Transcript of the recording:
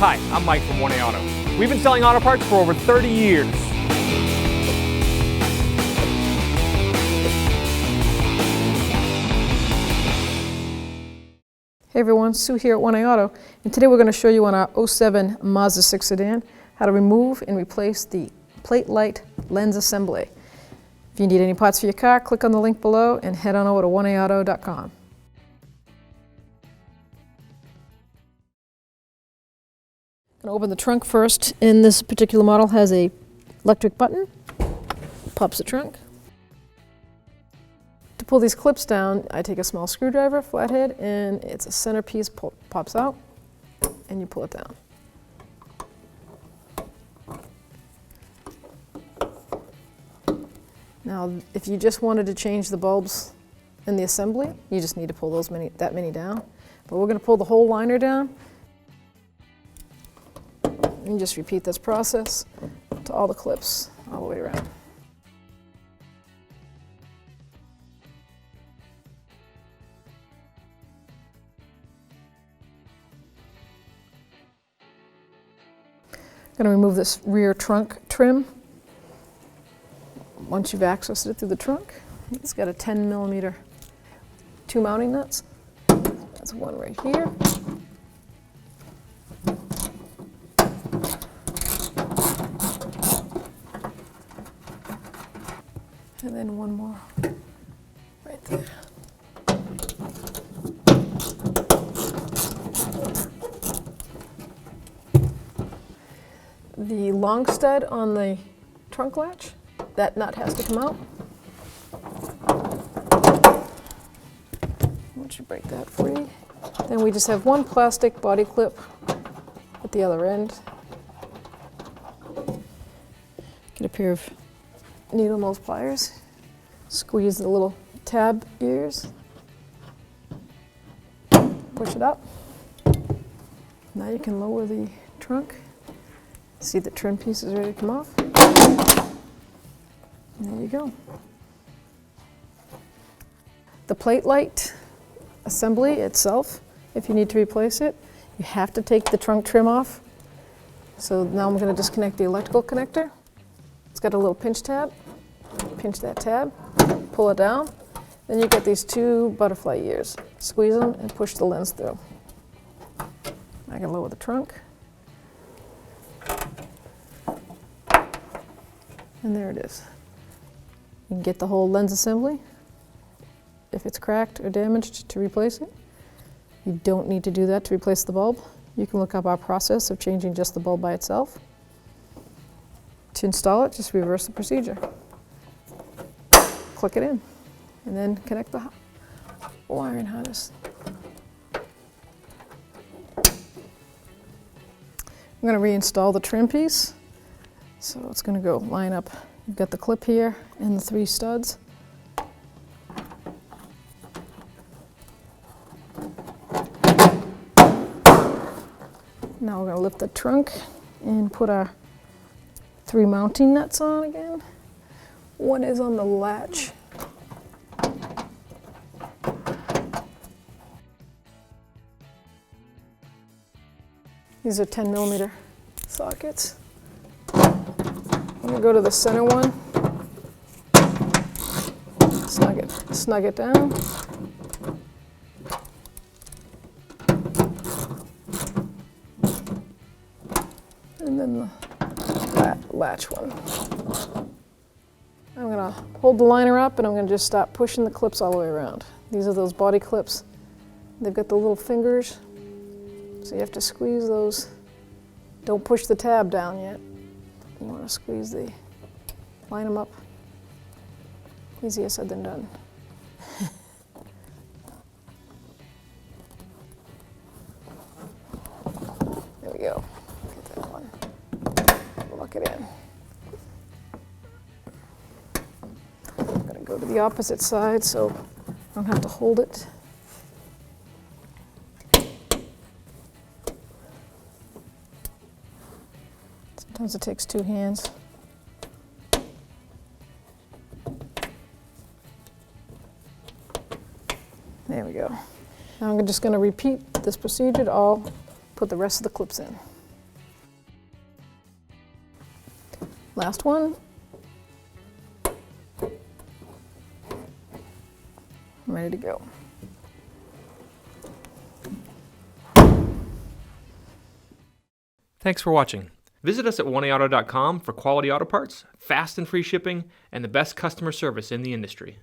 Hi, I'm Mike from 1A Auto. We've been selling auto parts for over 30 years. Hey everyone, Sue here at 1A Auto, and today we're going to show you on our 07 Mazda 6 sedan how to remove and replace the plate light lens assembly. If you need any parts for your car, click on the link below and head on over to 1aauto.com. I'm going to open the trunk first, and this particular model has a electric button. Pops the trunk. To pull these clips down, I take a small screwdriver, flathead, and it's a centerpiece pops out, and you pull it down. Now, if you just wanted to change the bulbs in the assembly, you just need to pull that many down. But we're going to pull the whole liner down. And just repeat this process to all the clips all the way around. I'm going to remove this rear trunk trim. Once you've accessed it through the trunk, it's got a 10mm 2 mounting nuts. That's one right here. And then one more right there. The long stud on the trunk latch, that nut has to come out. Once you break that free, then we just have one plastic body clip at the other end. Get a pair of needle nose pliers, squeeze the little tab ears, push it up. Now you can lower the trunk. See the trim piece is ready to come off. There you go. The plate light assembly itself, if you need to replace it, you have to take the trunk trim off. So now I'm going to disconnect the electrical connector. It's got a little pinch tab. Pinch that tab, pull it down, then you get these 2 butterfly ears. Squeeze them and push the lens through. I can lower the trunk. And there it is. You can get the whole lens assembly. If it's cracked or damaged, to replace it. You don't need to do that to replace the bulb. You can look up our process of changing just the bulb by itself. To install it, just reverse the procedure. Click it in, and then connect the wiring harness. I'm going to reinstall the trim piece. So it's going to go line up. You've got the clip here and the 3 studs. Now we're going to lift the trunk and put our 3 mounting nuts on again. One is on the latch. These are 10mm sockets. I'm going to go to the center one, snug it down. And then the latch one. I'm going to hold the liner up, and I'm going to just stop pushing the clips all the way around. These are those body clips. They've got the little fingers, so you have to squeeze those. Don't push the tab down yet. You want to squeeze line them up. Easier said than done. There we go. Get that one. Lock it in. I'm going to go to the opposite side so I don't have to hold it. Sometimes it takes 2 hands. There we go. Now I'm just going to repeat this procedure to all put the rest of the clips in. Last one. I'm ready to go. Thanks for watching. Visit us at oneauto.com for quality auto parts, fast and free shipping, and the best customer service in the industry.